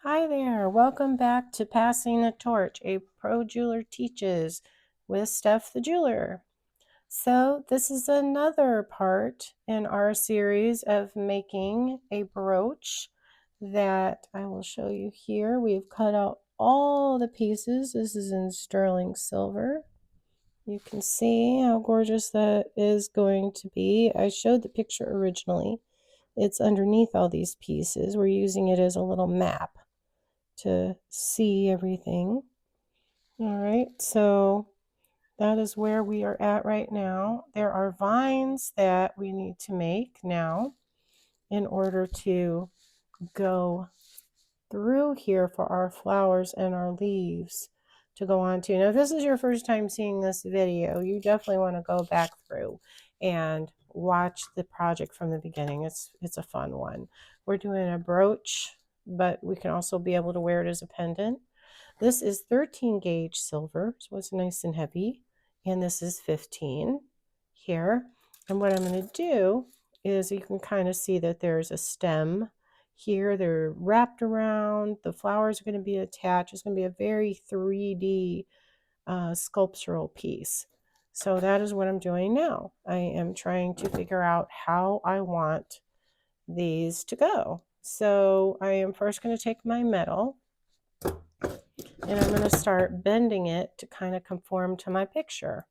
Hi there, welcome back to Passing the Torch, a pro jeweler teaches with Steph the Jeweler. So this is another part in our series of making a brooch that I will show you here. We've cut out all the pieces. This is in sterling silver. You can see how gorgeous that is going to be. I showed the picture originally. It's underneath all these pieces. We're using it as a little map to see everything. All right, so that is where we are at right now. There are vines that we need to make now in order to go through here for our flowers and our leaves to go on to. Now, if this is your first time seeing this video, you definitely want to go back through and watch the project from the beginning. It's a fun one. We're doing a brooch, but we can also be able to wear it as a pendant. This is 13 gauge silver, so it's nice and heavy. And this is 15 here. And what I'm going to do is you can kind of see that there's a stem here. They're wrapped around. The flowers are going to be attached. It's going to be a very 3D sculptural piece. So that is what I'm doing now. I am trying to figure out how I want these to go. So I am first going to take my metal and I'm going to start bending it to kind of conform to my picture.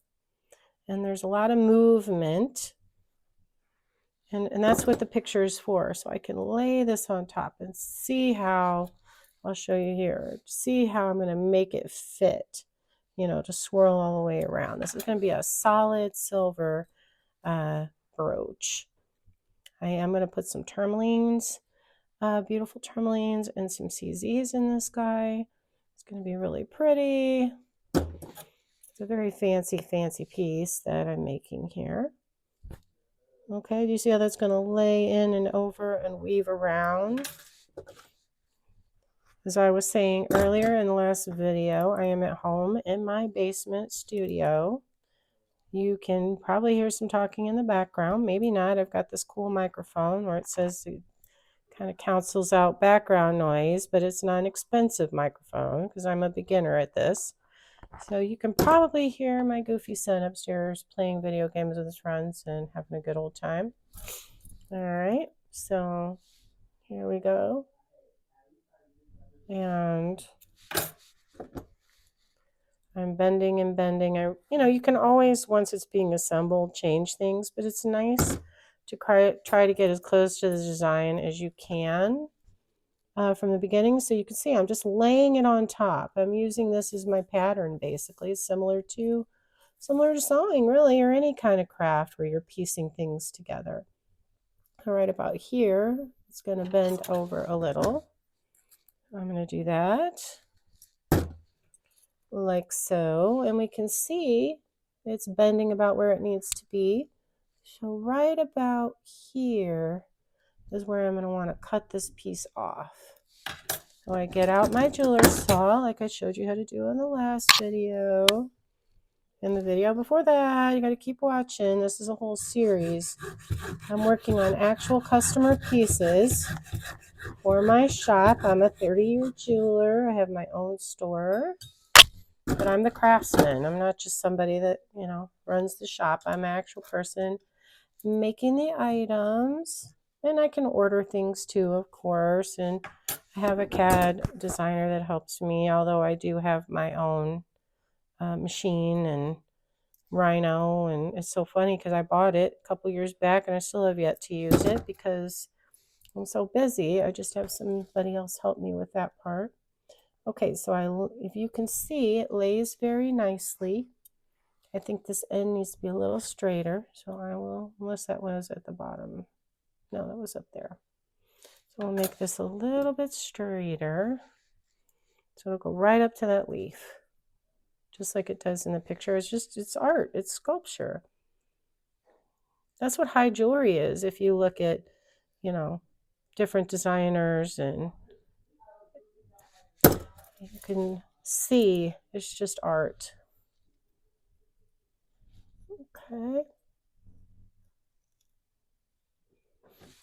And there's a lot of movement, and that's what the picture is for. So I can lay this on top and see how, I'll show you here, see how I'm going to make it fit, to swirl all the way around. This is going to be a solid silver brooch. I am going to put some tourmalines, beautiful tourmalines, and some CZs in this guy. It's going to be really pretty. It's a very fancy piece that I'm making here. Okay, do you see how that's going to lay in and over and weave around? As I was saying earlier in the last video, I am at home in my basement studio. You can probably hear some talking in the background. Maybe not. I've got this cool microphone where it says it kind of cancels out background noise, but it's not an expensive microphone because I'm a beginner at this. So you can probably hear my goofy son upstairs playing video games with his friends and having a good old time. All right, so here we go. And I'm bending and bending. You can always, once it's being assembled, change things, but it's nice to try to get as close to the design as you can from the beginning. So you can see I'm just laying it on top. I'm using this as my pattern, basically. It's similar to sewing, really, or any kind of craft where you're piecing things together. All right, about here, it's going to bend over a little. I'm going to do that like so, and we can see it's bending about where it needs to be. So right about here is where I'm going to want to cut this piece off. So I get out my jeweler's saw like I showed you how to do in the last video. In the video before that, you got to keep watching. This is a whole series. I'm working on actual customer pieces for my shop. I'm a 30-year jeweler. I have my own store, but I'm the craftsman. I'm not just somebody that, runs the shop. I'm an actual person making the items, and I can order things too, of course, and I have a CAD designer that helps me, although I do have my own machine and Rhino, and it's so funny because I bought it a couple years back and I still have yet to use it because I'm so busy. I just have somebody else help me with that part. Okay, so if you can see, it lays very nicely. I think this end needs to be a little straighter, so I will, unless that was at the bottom. No, that was up there. So we'll make this a little bit straighter. So it'll go right up to that leaf, just like it does in the picture. It's art, it's sculpture. That's what high jewelry is. If you look at, different designers, and you can see it's just art. Okay.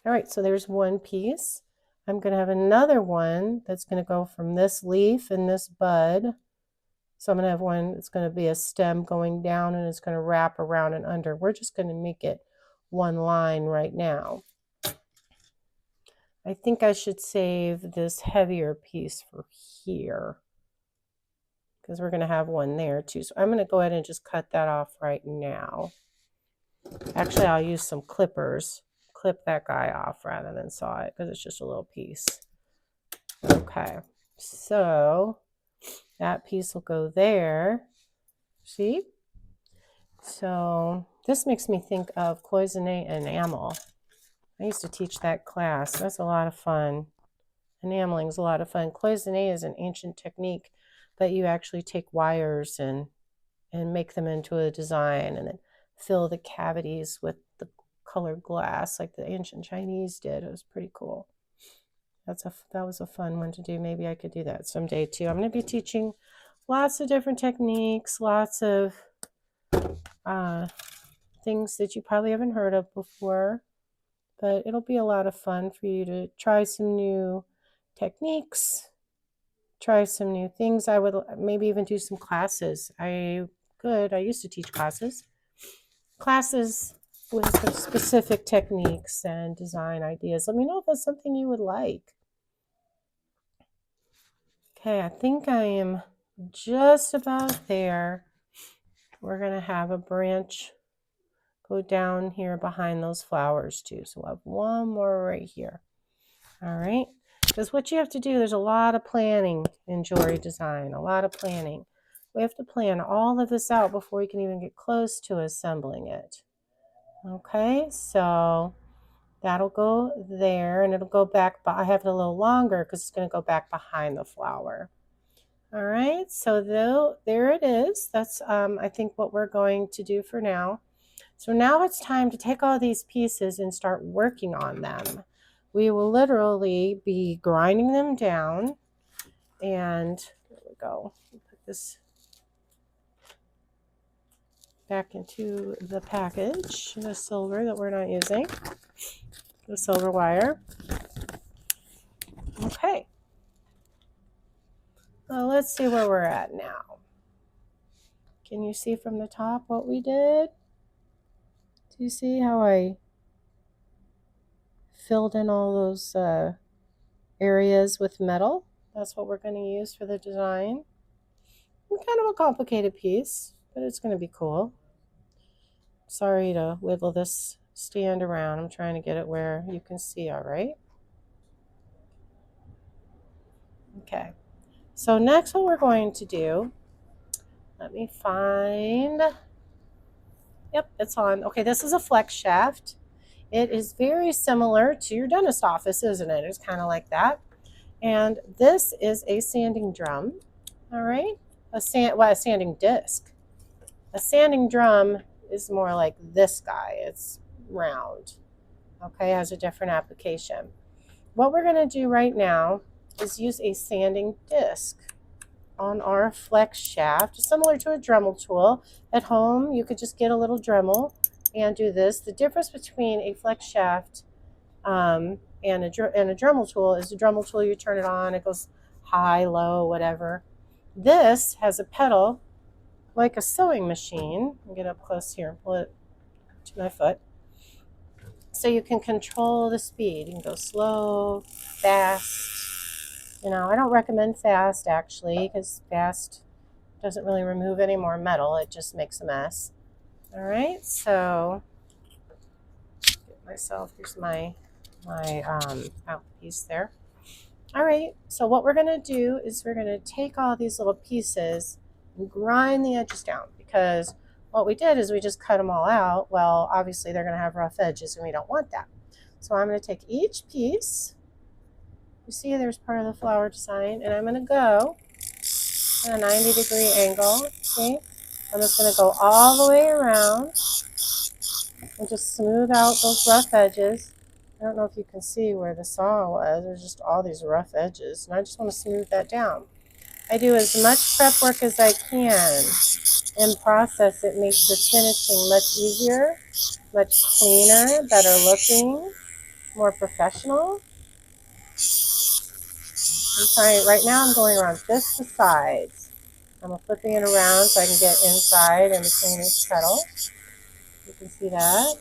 All right, so there's one piece. I'm going to have another one that's going to go from this leaf and this bud. So I'm going to have one that's going to be a stem going down and it's going to wrap around and under. We're just going to make it one line right now. I think I should save this heavier piece for here because we're going to have one there too. So I'm going to go ahead and just cut that off right now. Actually, I'll use some clippers. Clip that guy off rather than saw it because it's just a little piece. Okay, so that piece will go there. See? So this makes me think of cloisonné enamel. I used to teach that class. That's a lot of fun. Enameling is a lot of fun. Cloisonné is an ancient technique that you actually take wires and make them into a design and then fill the cavities with the colored glass like the ancient Chinese did. It was pretty cool. That was a fun one to do. Maybe I could do that someday too. I'm going to be teaching lots of different techniques, lots of things that you probably haven't heard of before, but it'll be a lot of fun for you to try some new techniques, try some new things. I would maybe even do some classes. I used to teach classes with some specific techniques and design ideas. Let me know if that's something you would like. Okay, I think I am just about there. We're going to have a branch go down here behind those flowers too. So we'll have one more right here. All right. Because what you have to do, there's a lot of planning in jewelry design, a lot of planning. We have to plan all of this out before we can even get close to assembling it. Okay, so that'll go there and it'll go back, but I have it a little longer because it's going to go back behind the flower. All right, so there it is. That's, I think, what we're going to do for now. So now it's time to take all these pieces and start working on them. We will literally be grinding them down. And there we go. Put this back into the package, the silver that we're not using, the silver wire. Okay. Well, let's see where we're at now. Can you see from the top what we did? Do you see how I filled in all those areas with metal? That's what we're going to use for the design. Kind of a complicated piece, but it's going to be cool. Sorry to wiggle this stand around. I'm trying to get it where you can see, all right? Okay. So next what we're going to do, let me find, yep, it's on. Okay, this is a flex shaft. It is very similar to your dentist office, isn't it? It's kind of like that. And this is a sanding drum, all right? A sanding disc. A sanding drum is more like this guy. It's round, okay? It has a different application. What we're going to do right now is use a sanding disc on our flex shaft, similar to a Dremel tool. At home, you could just get a little Dremel and do this. The difference between a flex shaft and a Dremel tool is a Dremel tool, you turn it on, it goes high, low, whatever. This has a pedal like a sewing machine. I'll get up close here and pull it to my foot. So you can control the speed. You can go slow, fast. You know, I don't recommend fast actually, because fast doesn't really remove any more metal. It just makes a mess. All right, so get myself, here's my mouthpiece there. All right, so what we're gonna do is we're gonna take all these little pieces and grind the edges down, because what we did is we just cut them all out. Well, obviously they're gonna have rough edges and we don't want that. So I'm gonna take each piece, you see there's part of the flower design, and I'm gonna go at a 90-degree angle, see? I'm just gonna go all the way around and just smooth out those rough edges. I don't know if you can see where the saw was. There's just all these rough edges, and I just want to smooth that down. I do as much prep work as I can. In process, it makes the finishing much easier, much cleaner, better looking, more professional. I'm trying, right now I'm going around just the sides. I'm flipping it around so I can get inside and between each petal. You can see that.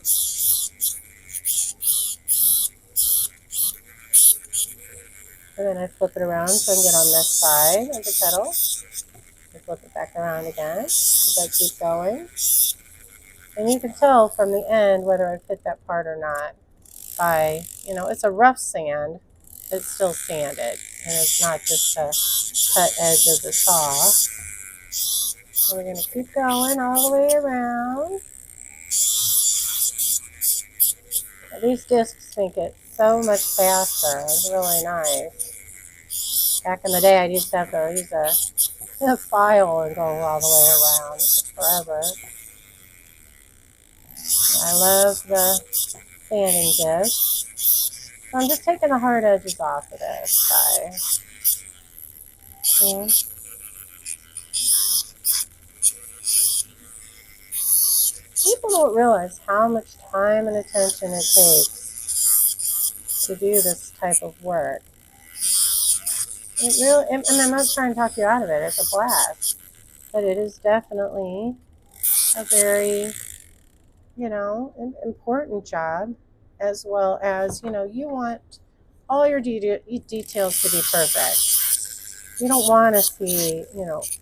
And then I flip it around so I can get on this side of the petal. I flip it back around again as I keep going. And you can tell from the end whether I fit that part or not by, it's a rough sand. It's still sanded, and it's not just a cut edge of the saw. So we're going to keep going all the way around. These discs make it so much faster. It's really nice. Back in the day, I used to have to use a file and go all the way around. It took forever. I love the sanding disc. So I'm just taking the hard edges off of this side. See? People don't realize how much time and attention it takes to do this type of work. It really, and I'm not trying to talk you out of it. It's a blast. But it is definitely a very, important job, as well as, you want all your details to be perfect. You don't want to see,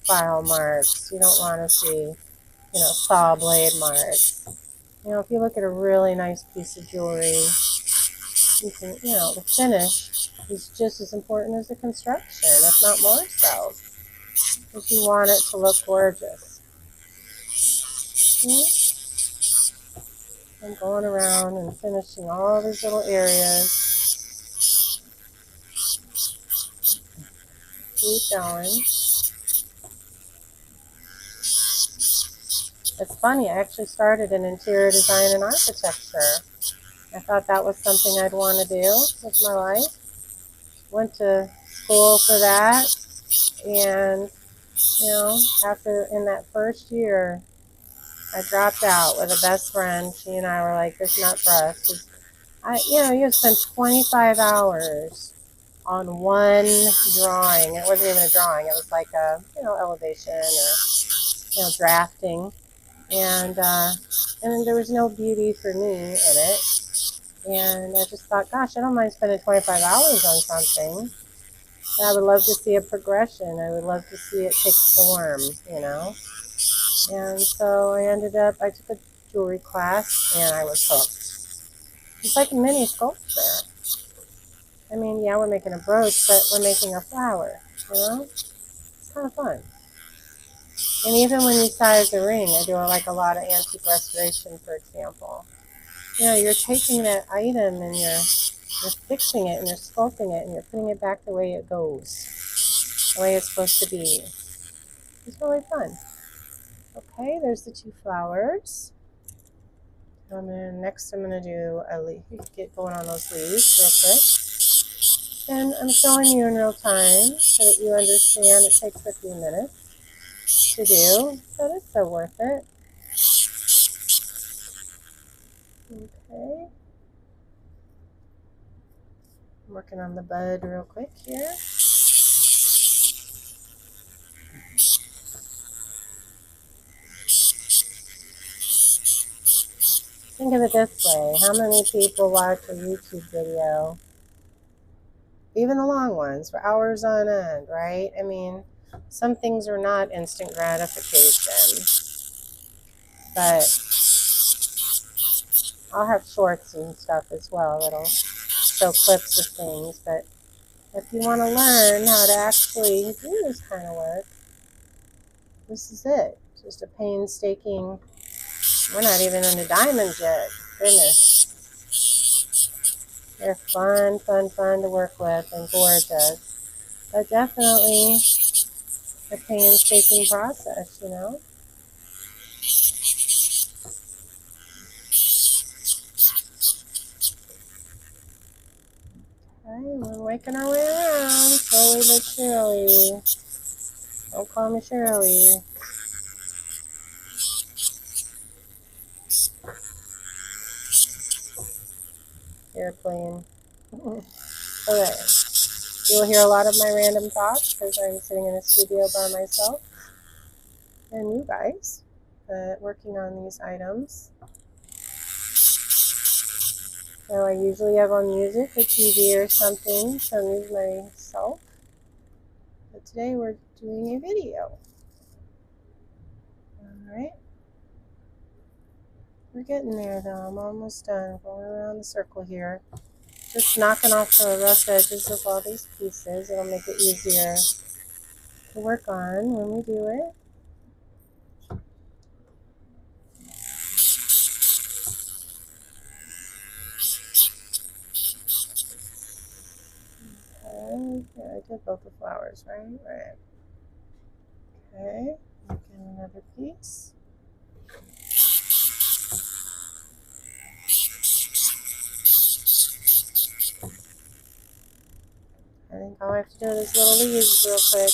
file marks. You don't want to see, saw blade marks. If you look at a really nice piece of jewelry, you can, the finish is just as important as the construction, if not more so, because you want it to look gorgeous. See? I'm going around and finishing all these little areas. Keep going. It's funny, I actually started in interior design and architecture. I thought that was something I'd want to do with my life. Went to school for that, and after in that first year, I dropped out with a best friend. She and I were like, "This is not for us." You spend 25 hours on one drawing. It wasn't even a drawing. It was like a, elevation or, drafting. And there was no beauty for me in it. And I just thought, gosh, I don't mind spending 25 hours on something. But I would love to see a progression. I would love to see it take form, And so I took a jewelry class and I was hooked. It's like a mini sculpture. I mean, yeah, we're making a brooch, but we're making a flower, It's kind of fun. And even when you size the ring, I do like a lot of antique restoration, for example. You're taking that item and you're fixing it and you're sculpting it and you're putting it back the way it goes, the way it's supposed to be. It's really fun. Okay, there's the two flowers. Next I'm going to do a leaf. Get going on those leaves real quick. And I'm showing you in real time so that you understand. It takes a few minutes to do, but it's so worth it. Okay. I'm working on the bud real quick here. Think of it this way. How many people watch a YouTube video, even the long ones, for hours on end, right? I mean, some things are not instant gratification. But I'll have shorts and stuff as well that'll show clips of things. But if you want to learn how to actually do this kind of work, this is it. Just a painstaking, we're not even into diamonds yet. Goodness. They're fun to work with and gorgeous. But definitely a painstaking process, Okay, we're making our way around, slowly but surely. Don't call me Shirley. Airplane. Okay. You'll hear a lot of my random thoughts because I'm sitting in a studio by myself and you guys, working on these items. So I usually have on music or TV or something to amuse myself. But today we're doing a video. Alright. We're getting there though. I'm almost done. Going around the circle here. Just knocking off the rough edges of all these pieces. It'll make it easier to work on when we do it. Okay. Yeah, I did both the flowers, right? Right. Okay. Get another piece. I think all I have to do is little leaves real quick.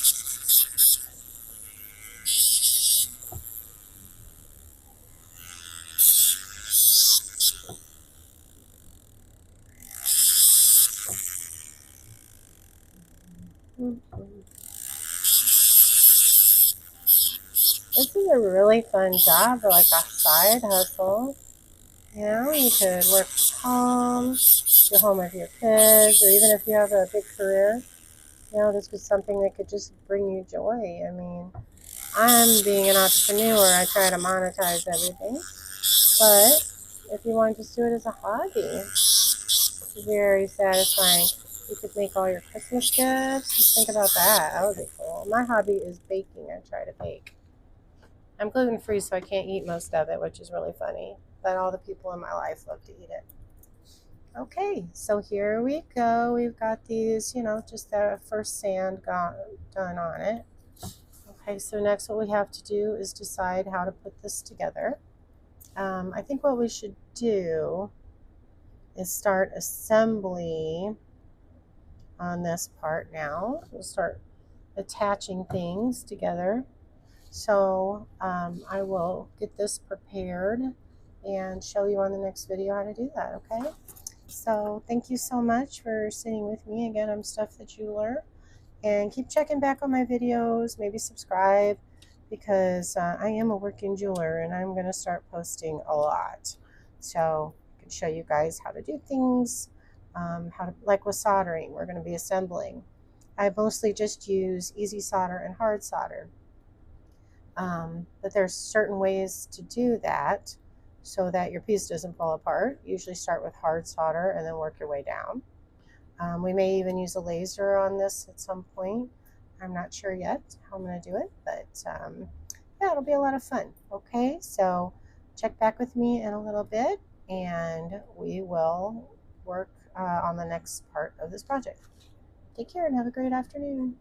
This is a really fun job, like a side hustle. You know, you could work from home, go home with your kids, or even if you have a big career, you know, this was something that could just bring you joy. I mean, I'm being an entrepreneur, I try to monetize everything, but if you want to just do it as a hobby, it's very satisfying. You could make all your Christmas gifts. Just think about that. That would be cool. My hobby is baking. I try to bake. I'm gluten-free, so I can't eat most of it, which is really funny. But all the people in my life love to eat it. Okay, so here we go. We've got these, you know, just the first sand done on it. Okay, so next what we have to do is decide how to put this together. I think what we should do is start assembly on this part now. We'll start attaching things together. So I will get this prepared and show you on the next video how to do that, okay? So thank you so much for sitting with me. Again, I'm Steph the Jeweler. And keep checking back on my videos, maybe subscribe, because I am a working jeweler and I'm going to start posting a lot. So I can show you guys how to do things, how to, like with soldering, we're going to be assembling. I mostly just use easy solder and hard solder. But there's certain ways to do that so that your piece doesn't fall apart. Usually start with hard solder and then work your way down. We may even use a laser on this at some point. I'm not sure yet how I'm going to do it, but yeah, it'll be a lot of fun. Okay, so check back with me in a little bit and we will work on the next part of this project. Take care and have a great afternoon.